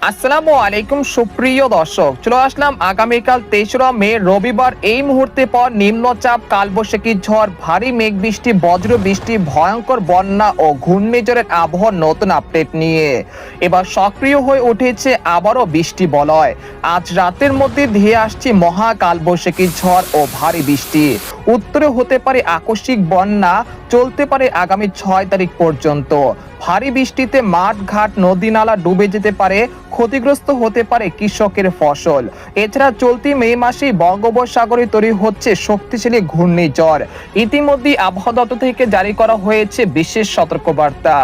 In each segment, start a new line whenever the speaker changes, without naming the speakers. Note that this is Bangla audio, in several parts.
আসসালামু আলাইকুম সুপ্রিয় দর্শক, চলে আসলাম আগামীকাল 23রা মে রবিবার এই মুহূর্তে পর নিম্নচাপ, কালবৈশাখী ঝড়, ভারী মেঘ বৃষ্টি, বজ্র বৃষ্টি, ভয়ঙ্কর বন্যা ও ঘূর্ণিঝড়ের আবহাওয়ার নতুন আপডেট নিয়ে এবার সক্রিয় হয়ে উঠেছে আবারও বৃষ্টি বলয়। আজ রাতের মধ্যে ধেয়ে আসছে মহা কালবৈশাখী ঝড় ও ভারী বৃষ্টি। উত্তরে হতে পারে আকস্মিক বন্যা, চলতে পারে আগামী 6 তারিখ পর্যন্ত। ভারী বৃষ্টিতে মাঠ ঘাট নদী নালা ডুবে যেতে পারে, ক্ষতিগ্রস্ত হতে পারে কৃষকের ফসল। এছাড়া চলতি মে মাসেই বঙ্গোপসাগরে তৈরি হচ্ছে শক্তিশালী ঘূর্ণিঝড়। ইতিমধ্যেই আবহাওয়া দপ্তর থেকে জারি করা হয়েছে বিশেষ সতর্কবার্তা।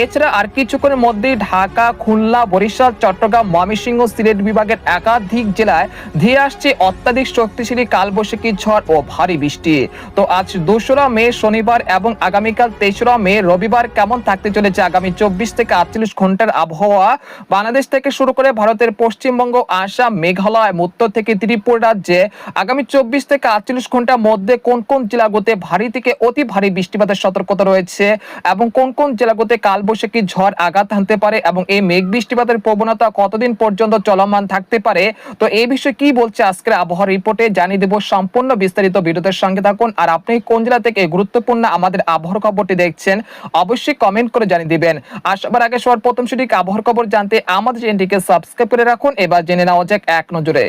এছাড়া আর কিছুক্ষণের মধ্যেই ঢাকা, খুলনা, বরিশাল, চট্টগ্রাম, ময়মনসিংহ, সিলেট বিভাগের একাধিক জেলায় ধেয়ে আসছে অত্যাধিক শক্তিশালী কালবৈশাখী ঝড় ও ভারী বৃষ্টি। তো আজ 2রা মে শনিবার এবং আগামীকাল 23রা মে রবিবার কেমন থাকতে চলেছে আগামী 24 থেকে 48 ঘন্টার আবহাওয়া? বাংলাদেশ থেকে শুরু করে ভারতের পশ্চিমবঙ্গ, আসাম, মেঘালয়, উত্তর থেকে ত্রিপুরা রাজ্যে আগামী 24 থেকে 48 ঘন্টার মধ্যে কোন কোন জেলাগুলোতে ভারী থেকে অতি ভারী বৃষ্টিপাতের সতর্কতা রয়েছে এবং কোন কোন জেলাগুলোতে কালবৈশাখী ঝড় আঘাত হানতে পারে এবং এই মেঘ বৃষ্টিপাতের প্রবণতা কতদিন পর্যন্ত চলমান থাকতে পারে, তো এই বিষয়ে কি বলছে আজকের আবহাওয়া রিপোর্টে জানিয়ে দেব। সম্পূর্ণ বিস্তারিত ভিডিওতে সঙ্গে থাকুন। আর আপনি কোন জেলা থেকে গুরুত্বপূর্ণ আমাদের আবহাওয়ার খবরটি দেখছেন অবশ্যই কমেন্ট করে জানিয়ে দিবেন। আর সবার আগে সবার প্রথম সঠিক আবহাওয়ার খবর জানতে আমাদের চ্যানেলটিকে সাবস্ক্রাইব করে রাখুন। এবার জেনে নেওয়া যাক এক নজরে।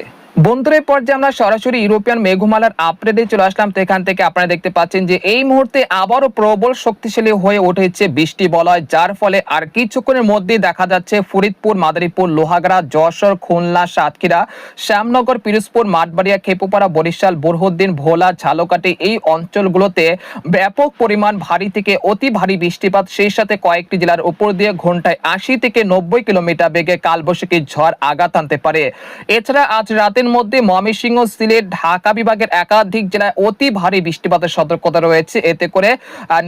বন্ধুদের পর্যায়ে আমরা সরাসরি ইউরোপিয়ান মেঘমালার আপডেটে চলে আসলাম। তো এখান থেকে আপনারা দেখতে পাচ্ছেন যে এই মুহূর্তে আবারও প্রবল শক্তিশালী হয়ে উঠেছে বৃষ্টি বলয়, যার ফলে আর কিছুক্ষণের মধ্যেই দেখা যাচ্ছে ফরিদপুর, মাদারীপুর, লোহাগাড়া, যশোর, খুলনা, সাতক্ষীরা, শ্যামনগর, পিরোজপুর, মাঠবাড়িয়া, খেপুপাড়া, বরিশাল, বুরহানুদ্দিন, ভোলা, ঝালকাঠি এই অঞ্চলগুলোতে ব্যাপক পরিমাণ ভারী থেকে অতি ভারী বৃষ্টিপাত, সেই সাথে কয়েকটি জেলার উপর দিয়ে ঘন্টায় 80 থেকে 90 কিলোমিটার বেগে কালবৈশাখী ঝড় আঘাত আনতে পারে। এছাড়া আজ রাতের মধ্যে ময়মনসিংহ, সিলেট, ঢাকা বিভাগের একাধিক জেলায় অতি ভারী বৃষ্টিপাতের সতর্কতা রয়েছে। এতে করে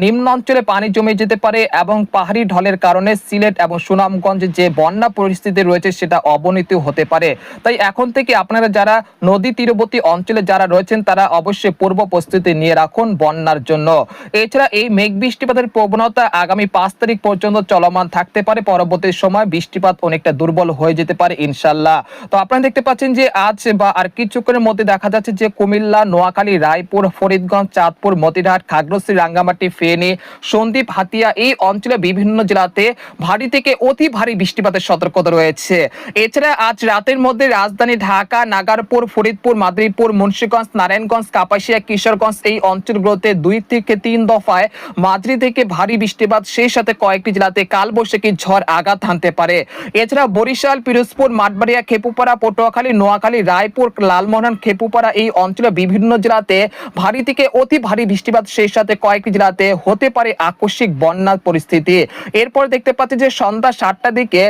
নিম্ন অঞ্চলে পানি জমে যেতে পারে এবং পাহাড়ি ঢলের কারণে সিলেট এবং সুনামগঞ্জে যে বন্যা পরিস্থিতি রয়েছে সেটা অবনতি হতে পারে। তাই এখন থেকে আপনারা যারা নদী তীরবর্তী অঞ্চলে যারা রয়েছেন তারা অবশ্যই পূর্ব প্রস্তুতি নিয়ে রাখুন বন্যার জন্য। এছাড়া এই মেঘ বৃষ্টিপাতের প্রবণতা আগামী 5 তারিখ পর্যন্ত চলমান থাকতে পারে। পরবর্তী সময় বৃষ্টিপাত অনেকটা দুর্বল হয়ে যেতে পারে ইনশাল্লাহ। তো আপনারা দেখতে পাচ্ছেন যে আজ বা আর কিছুক্ষণের মধ্যে দেখা যাচ্ছে যে কুমিল্লা, নোয়াখালী, রায়পুর, ফরিদগঞ্জ, চাঁদপুর, মতিরহাট, খাগড়াছড়ি, রাঙ্গামাটি, ফেনী, সন্দ্বীপ, হাতিয়া এই অঞ্চলে বিভিন্ন জেলাতে ভারী থেকে অতি ভারী বৃষ্টিপাতের সতর্কতা রয়েছে। এছাড়া আজ রাতের মধ্যে রাজধানী ঢাকা, নাগারপুর, ফরিদপুর, মাদারীপুর, মুন্সিগঞ্জ, নারায়ণগঞ্জ, কাপাসিয়া, কিশোরগঞ্জ এই অঞ্চলগুলোতে 2 থেকে 3 দফায় মাঝারি থেকে ভারী বৃষ্টিপাত, সেই সাথে কয়েকটি জেলাতে কালবৈশাখী ঝড় আঘাত হানতে পারে। এছাড়া বরিশাল, পিরোজপুর, মাঠবাড়িয়া, খেপুপাড়া, পটুয়াখালী, নোয়াখালী, রায়পুর, লালমোহন, খেপুপাড়া এই অঞ্চলে বিভিন্ন জেলাতে ভারী থেকে অতি ভারী বৃষ্টিপাত, সেই সাথে কয়েকটি জেলাতে হতে পারে আকস্মিক বন্যার পরিস্থিতি। এরপর দেখতে পাচ্ছি যে সন্ধ্যা 7টার দিকে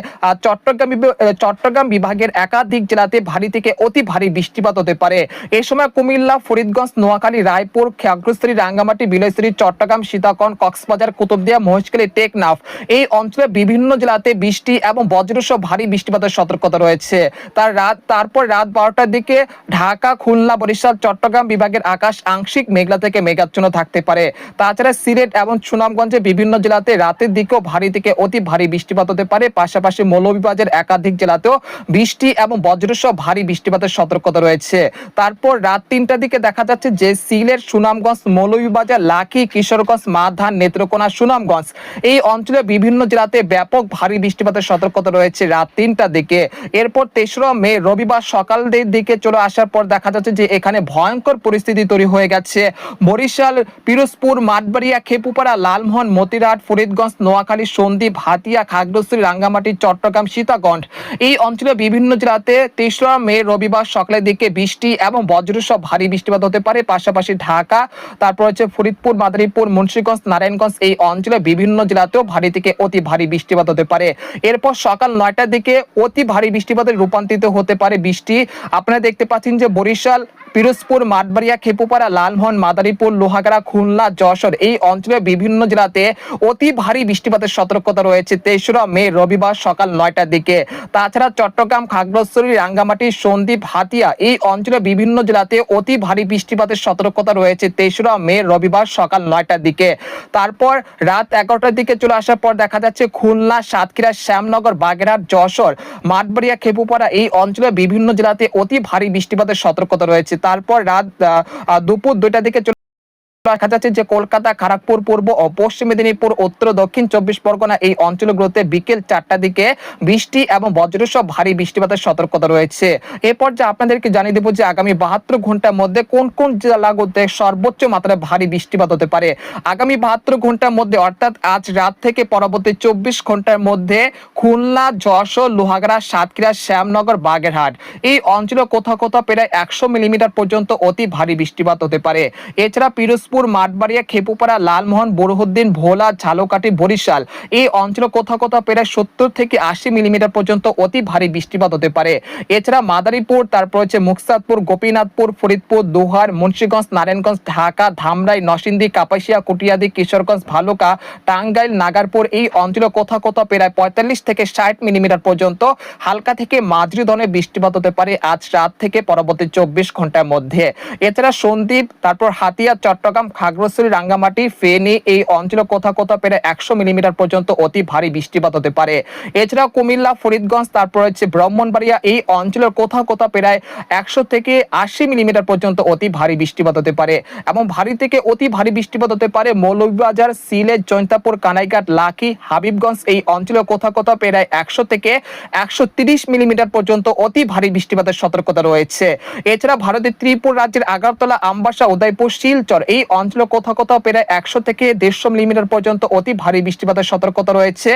চট্টগ্রাম বিভাগের একাধিক জেলাতে ভারী থেকে অতি ভারী বৃষ্টিপাত হতে পারে। এই সময় কুমিল্লা, ফরিদগঞ্জ, নোয়াখালী, রায়পুর, খাগড়াছড়ি, রাঙ্গামাটি, বিলাইছড়ি, চট্টগ্রাম, সীতাকুণ্ড, কক্সবাজার, কুতুবদিয়া, মহেশখালী, টেকনাফ এই অঞ্চলে বিভিন্ন জেলাতে বৃষ্টি এবং বজ্রসহ ভারী বৃষ্টিপাতের সতর্কতা রয়েছে। তারপর রাত 12টার দিকে ঢাকা, খুলনা, বরিশাল, চট্টগ্রাম বিভাগের আকাশ আংশিক মেঘলা থেকে মেঘাচ্ছন্ন থাকতে পারে। তাছাড়া সিলেট এবং সুনামগঞ্জে বিভিন্ন জেলাতে রাতের দিকেও ভারী থেকে অতি ভারী বৃষ্টিপাত হতে পারে। পাশাপাশি মৌলভীবাজার একাধিক জেলাতেও বৃষ্টি এবং বজ্রসহ ভারী বৃষ্টিপাতের সতর্কতা রয়েছে। তারপর রাত 3টার দিকে দেখা যাচ্ছে যে সিলেট, সুনামগঞ্জ, মৌলভীবাজার, লাখি, কিশোরগঞ্জ, মাধান, নেত্রকোনা, সুনামগঞ্জ এই অঞ্চলে বিভিন্ন জেলাতে ব্যাপক ভারী বৃষ্টিপাতের সতর্কতা রয়েছে রাত 3টার দিকে। এরপর 23রা মে রবিবার সকালের দিকে চলে আসার পর দেখা যাচ্ছে যে এখানে ভয়ঙ্কর পরিস্থিতি তৈরি হয়ে গেছে। বরিশাল, পিরোজপুর, মাঠবাড়িয়া, খেপুপাড়া, লালমোহন, মতিরহাট, ফরিদগঞ্জ, নোয়াখালী, সন্দ্বীপ, হাতিয়া, খাগড়াছড়ি, রাঙ্গামাটি, চট্টগ্রাম, সীতাকুণ্ড এই অঞ্চলে বিভিন্ন জেলাতে 23রা মে রবিবার সকালের দিকে বৃষ্টি এবং বজ্রসহ ভারী বৃষ্টিপাত হতে পারে। পাশাপাশি ঢাকা, তারপর হচ্ছে ফরিদপুর, মাদারীপুর, মুন্সিগঞ্জ, নারায়ণগঞ্জ এই অঞ্চলে বিভিন্ন জেলাতেও ভারী থেকে অতি ভারী বৃষ্টিপাত হতে পারে। এরপর সকাল 9টার দিকে অতি ভারী বৃষ্টিপাতে রূপান্তরিত হতে পারে বৃষ্টি। আপনারা দেখতে পাচ্ছেন যে বরিশাল, পিরোজপুর, মাঠবাড়িয়া, খেপুপাড়া, লালমোহন, মাদারীপুর, লোহাগাড়া, খুলনা, যশোর এই অঞ্চলের বিভিন্ন জেলাতে অতি ভারী বৃষ্টিপাতের সতর্কতা রয়েছে 23 মে রবিবার সকাল 9টার দিকে। তাছাড়া চট্টগ্রাম, খাগড়াছড়ি, রাঙ্গামাটি, সন্দ্বীপ, হাতিয়া এই অঞ্চলের বিভিন্ন জেলাতে অতি ভারী বৃষ্টিপাতের সতর্কতা রয়েছে 23 মে রবিবার সকাল 9টার দিকে। তারপর রাত 11টার দিকে চলে আসার পর দেখা যাচ্ছে খুলনা, সাতক্ষীরা, শ্যামনগর, বাগেরহাট, যশোর, মাঠবাড়িয়া, খেপুপাড়া এই অঞ্চলের বিভিন্ন জেলাতে অতি ভারী বৃষ্টিপাতের সতর্কতা রয়েছে। তারপর রাত দুপুর 2টার দিকে দেখা যাচ্ছে যে কলকাতা, খড়গপুর, পূর্ব ও পশ্চিম মেদিনীপুর, উত্তর দক্ষিণ 24 পরগনা এই অঞ্চলগুলোতে বিকেল 4টার দিকে বৃষ্টি এবং বজ্রসহ ভারী বৃষ্টিপাতের সতর্কতা রয়েছে। এরপর যে আপনাদেরকে জানিয়ে দেবো যে আগামী 72 ঘন্টার মধ্যে কোন কোন জেলাগুলোতে সর্বোচ্চ মাত্রায় ভারী বৃষ্টিপাত হতে পারে। আগামী 72 ঘন্টার মধ্যে অর্থাৎ আজ রাত থেকে পরবর্তী 24 ঘন্টার মধ্যে খুলনা, যশোর, লোহাগাড়া, সাতক্ষীরা, শ্যামনগর, বাগেরহাট এই অঞ্চলে কোথাও কোথাও প্রায় 100 মিলিমিটার পর্যন্ত অতি ভারী বৃষ্টিপাত হতে পারে। এছাড়া পিরোজপুর, মাঠবাড়িয়া, খেপুপাড়া, লালমোহন, বরহুদ্দিন, ভোলা, ঝালকাঠি, বরিশাল এই অঞ্চলে কোথাও কোথাও প্রায় 70 থেকে 80 মিলিমিটার পর্যন্ত অতি ভারী বৃষ্টিপাত হতে পারে। এছাড়া মাদারীপুর, তারপর হচ্ছে মুকসাদপুর, গোপীনাথপুর, ফরিদপুর, দোহার, মুন্সিগঞ্জ, নারায়ণগঞ্জ, ঢাকা, ধামরাই, নরসিংদী, কাপাসিয়া, কটিয়াদি, কিশোরগঞ্জ, ভালুকা, টাঙ্গাইল, নাগারপুর এই অঞ্চলে কোথাও কোথাও প্রায় 45 থেকে 60 মিলিমিটার পর্যন্ত হালকা থেকে মাঝারি ধরনের বৃষ্টিপাত হতে পারে আজ রাত থেকে পরবর্তী 24 ঘন্টার মধ্যে। এছাড়া সন্দ্বীপ, তারপর হাতিয়া, চট্টগ্রাম, খাগড়াছড়ি, রাঙ্গামাটি, ফেনী এই অঞ্চলে কোথাও কোথাও প্রায় 100 মিলিমিটার পর্যন্ত অতি ভারী বৃষ্টিপাত হতে পারে। এছাড়া কুমিল্লা, ফরিদগঞ্জ, তারপর হচ্ছে ব্রাহ্মণবাড়িয়া এই অঞ্চলের কোথাও কোথাও প্রায় 100 থেকে 80 মিলিমিটার পর্যন্ত অতি ভারী বৃষ্টিপাত হতে পারে এবং ভারী থেকে অতি ভারী বৃষ্টিপাত হতে পারে মৌলভীবাজার, সিলেট, জৈন্তাপুর, কানাইঘাট, লাকি, হাবিবগঞ্জ এই অঞ্চলে কোথাও কোথাও প্রায় 100 থেকে 130 মিলিমিটার পর্যন্ত অতি ভারী বৃষ্টিপাতের সতর্কতা রয়েছে। এছাড়া ভারতের ত্রিপুরা রাজ্যের আগরতলা, আমবাসা, উদয়পুর, শিলচর এই অঞ্চলে কোথাও কোথাও প্রায় 100 থেকে 150 মিলিমিটার পর্যন্ত অতি ভারী বৃষ্টিপাতের সতর্কতা রয়েছে।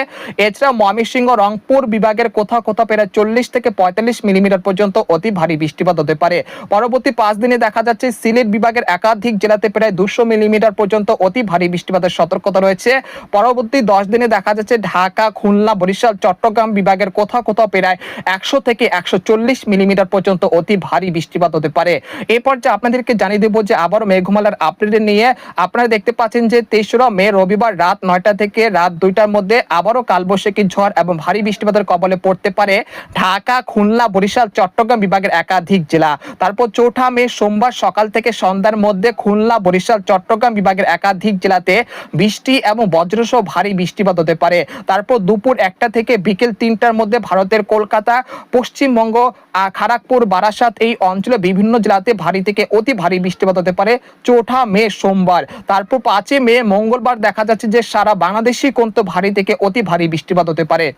এছাড়া ময়মনসিংহ, রংপুর বিভাগের কোথাও কোথাও প্রায় 40 থেকে 45 মিলিমিটার পর্যন্ত অতি ভারী বৃষ্টিপাত হতে পারে। পরবর্তী 5 দিনে দেখা যাচ্ছে সিলেট বিভাগের একাধিক জেলাতে প্রায় 200 মিলিমিটার পর্যন্ত অতি ভারী বৃষ্টিপাতের সতর্কতা রয়েছে। পরবর্তী 10 দিনে দেখা যাচ্ছে ঢাকা, খুলনা, বরিশাল, চট্টগ্রাম বিভাগের কোথাও কোথাও প্রায় 100 থেকে 140 মিলিমিটার পর্যন্ত অতি ভারী বৃষ্টিপাত হতে পারে। এরপর যে আপনাদেরকে জানিয়ে দেবো যে আবারও মেঘমালার আপডেট নিয়ে আপনারা দেখতে পাচ্ছেন যে 23 মে রবিবার রাত 9টা থেকে রাত 2টার মধ্যে আবারও কালবৈশাখী ঝড় এবং ভারী বৃষ্টিপাতের কবলে পড়তে পারে ঢাকা, খুলনা, বরিশাল, চট্টগ্রাম বিভাগের একাধিক জেলা। তারপর 4 মে সোমবার সকাল থেকে সন্ধ্যার মধ্যে খুলনা, বরিশাল, চট্টগ্রাম বিভাগের একাধিক জেলাতে বৃষ্টি এবং বজ্রসহ ভারী বৃষ্টিপাত হতে পারে। তারপর দুপুর 1টা থেকে বিকেল 3টার মধ্যে ভারতের কলকাতা, পশ্চিমবঙ্গ, খড়গপুর, বারাসাত এই অঞ্চলে বিভিন্ন জেলাতে ভারী থেকে অতি ভারী বৃষ্টিপাত হতে পারে 4 মে সোমবার। তারপর 5 মে মঙ্গলবার দেখা যাচ্ছে যে সারা বাংলাদেশই কিন্তু ভারী থেকে অতি ভারী বৃষ্টিপাত হতে পারে,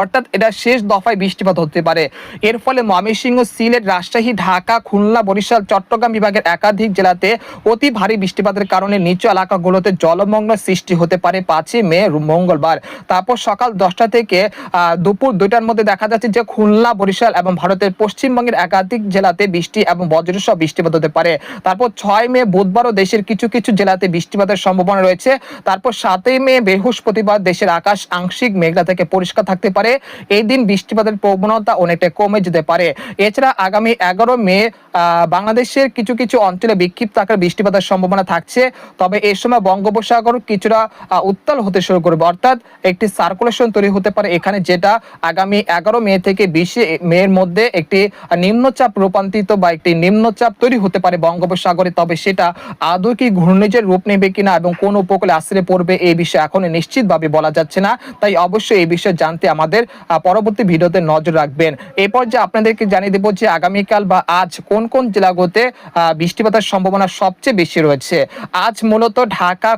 অর্থাৎ এটা শেষ দফায় বৃষ্টিপাত হতে পারে। এর ফলে ময়মনসিংহ, সিলেট, রাজশাহী, ঢাকা, খুলনা, বরিশাল, চট্টগ্রাম বিভাগের একাধিক জেলাতে অতি ভারী বৃষ্টিপাতের কারণে নিচু এলাকাগুলোতে জলমগ্ন সৃষ্টি হতে পারে 5 মে মঙ্গলবার। তারপর সকাল 10টা থেকে দুপুর 2টার মধ্যে দেখা যাচ্ছে যে খুলনা, বরিশাল এবং ভারতের পশ্চিমবঙ্গের একাধিক জেলাতে বৃষ্টি এবং বজ্রসহ বৃষ্টিপাত হতে পারে। তারপর 6 মে বুধবারও দেশের কিছু কিছু জেলাতে বৃষ্টিপাতের সম্ভাবনা রয়েছে। তারপর 7 মে বৃহস্পতিবার দেশের আকাশ আংশিক মেঘলা থেকে পরিষ্কার থাকতে পারে। এই দিন বৃষ্টিপাতের প্রবণতা অনেকটা কমে যেতে পারে। এছাড়া আগামী 11 মে বাংলাদেশের কিছু কিছু অঞ্চলে বিক্ষিপ্ত আকারে বৃষ্টিপাতের সম্ভাবনা থাকছে। তবে এই সময় বঙ্গোপসাগর কিছুটা উত্তাল হতে শুরু করবে, অর্থাৎ একটি সার্কুলেশন তৈরি হতে পারে এখানে, যেটা আগামী 11 মে থেকে 20 মের মধ্যে একটি নিম্নচাপ রূপান্তরিত বা একটি নিম্নচাপ তৈরি হতে পারে বঙ্গোপসাগরে। তবে সেটা আদৌ কি ঘূর্ণিঝড়ের রূপ নেবে কিনা এবং কোন উপকূলে আশ্রয় পড়বে এই বিষয়ে এখন নিশ্চিতভাবে বলা যাচ্ছে না। তাই অবশ্যই এই বিষয়ে জানতে আমাদের পরবর্তী ভিডিওতে নজর রাখবেন। এরপর যে আপনাদেরকে জানিয়ে দেবো যে আগামীকাল বা আজ কোন কোন জেলাগুলোতে বৃষ্টিপাতের সম্ভাবনা সবচেয়ে বেশি রয়েছে। আজ মূলত ঢাকা,